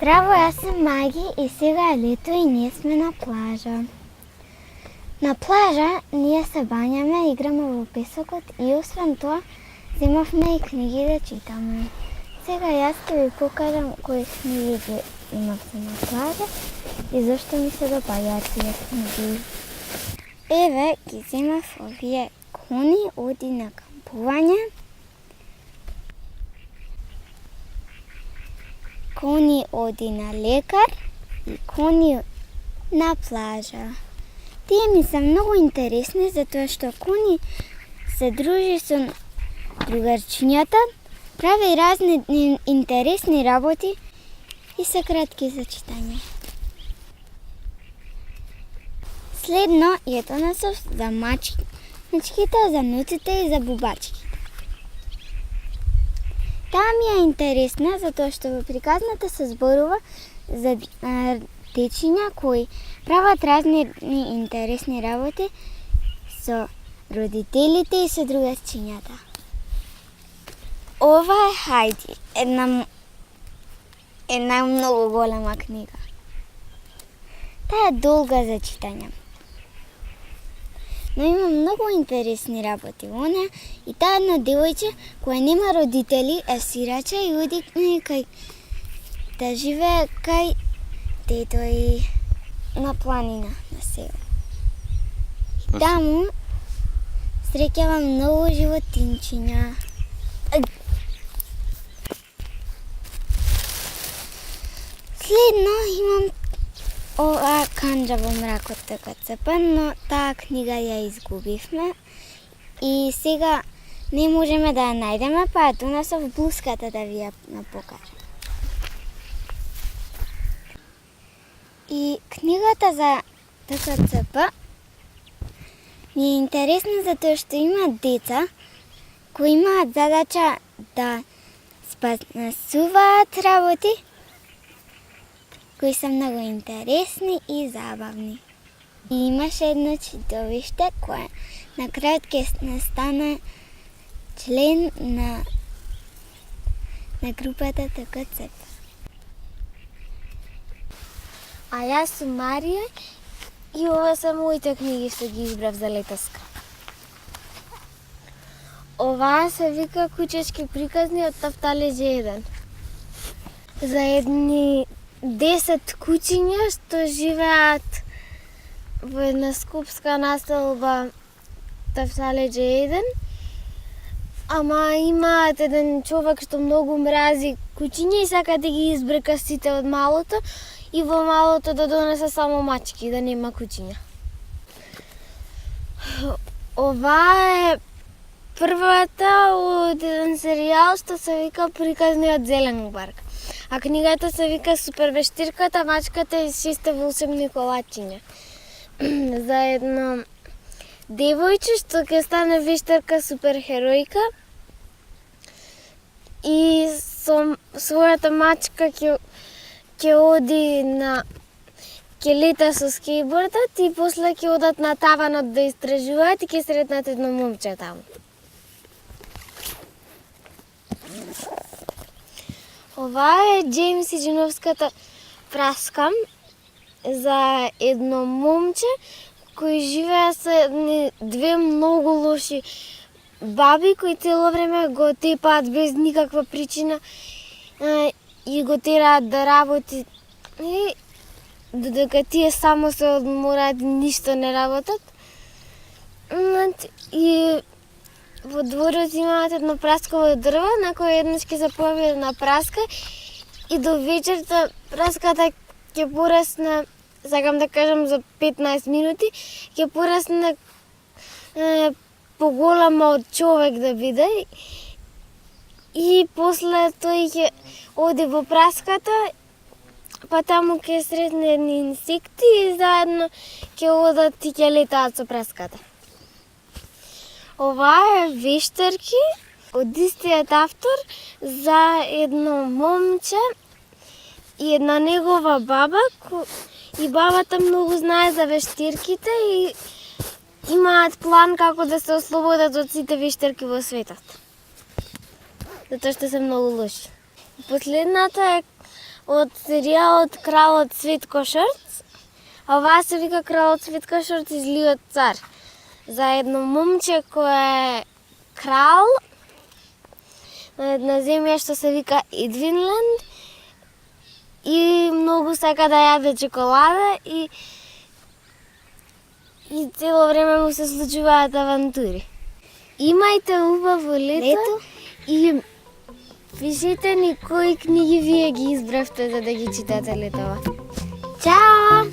Здраво, јас сум Маги и сега е лето и ние сме на плажа. На плажа ние се бањаме, играме во песокот и освен тоа земавме и книги да читаме. Сега јас ќе ви покажам кои книги ги имав на плажа и зашто ми се допаѓаат тие книги. Еве ги земав овие Кони оди на кампување, Кони оди на лекар и Кони на плажа. Тие ми се многу интересни затоа што Кони се дружи со другарчињата, прави разни интересни работи и се кратки за читање. Следно ја донесов за мачките, за ноците и за бубачките. Таа ми е интересна затоа што во приказната се зборува за дечиња кои прават разни интересни работи со родителите и со другарчињата. Ова е Хајди, една многу голема книга. Таа е долга за читање. Но има многу интересни работи во неа и таа едно девојче која нема родители, е сираче и оди кај да живее кај дедо и на планина, на село. Таму среќава многу животинчиња. Следно имам ова Канџа во мракот ТКЦП, но таа книга ја изгубивме и сега не можеме да ја најдеме, па ја донесов блуската да ви ја покажам. И книгата за ТКЦП ми е интересна затоа што има деца кои имаат задача да спасуваат работи кои се многу интересни и забавни. И имаше едно чидовиште кое на крајот ќе стане член на групата ТКЦП. А јас сум Марија и ова се моите книги што ги избрав за летоска. Оваа се вика Кучешки приказни од Тафталеџа 1. За едни 10 кучиња што живеат во една скопска населба Тафталеџа 1, ама имаат еден човек што многу мрази кучиња и сака да ги избрка сите од малото и во малото да донесе само мачки, да нема кучиња. Оваа е првата од еден серијал што се вика Приказниот зелен барк. А книгата се вика Супервештирката, мачката и 6 волшебни колачиња. За едно девојче што ќе стане вештарка суперхеројка и со својата мачка ќе оди ќе лета со скејбордот и после ќе одат на таванот да истражуваат и ќе сретнат едно момче таму. Ова е Џејмс и џиновската праска за едно момче кои живеа со две многу лоши баби кои цело време го тепаат без никаква причина и го тераат да работи и додека тие само се одмораат и ништо не работат. И во дворот имаат едно прасково дрво на кое еднаш ќе се појави една праска и до вечерта праската ќе порасне, сакам да кажам за 15 минути, ќе порасне поголема од човек да биде и после тој ќе оди во праската, па таму ќе сретне едни инсекти и заедно ќе одат и ќе летаат со праската. Ова е Вештарки од истиот автор за едно момче и една негова баба и бабата многу знае за вештирките и имаат план како да се ослободат од сите вештарки во светот. Затоа што се многу лоши. Последната е од серијалот Кралот Цветко Шрц, а оваа се вика Кралот Цветко Шрц и Злиот цар. За едно момче кое е крал на една земја што се вика Едвинленд и многу сака да јаде чоколада и цело време му се случуваат авантури. Имајте убаво лето и пишете ни кои книги вие ги избравте за да ги читате летова. Чао!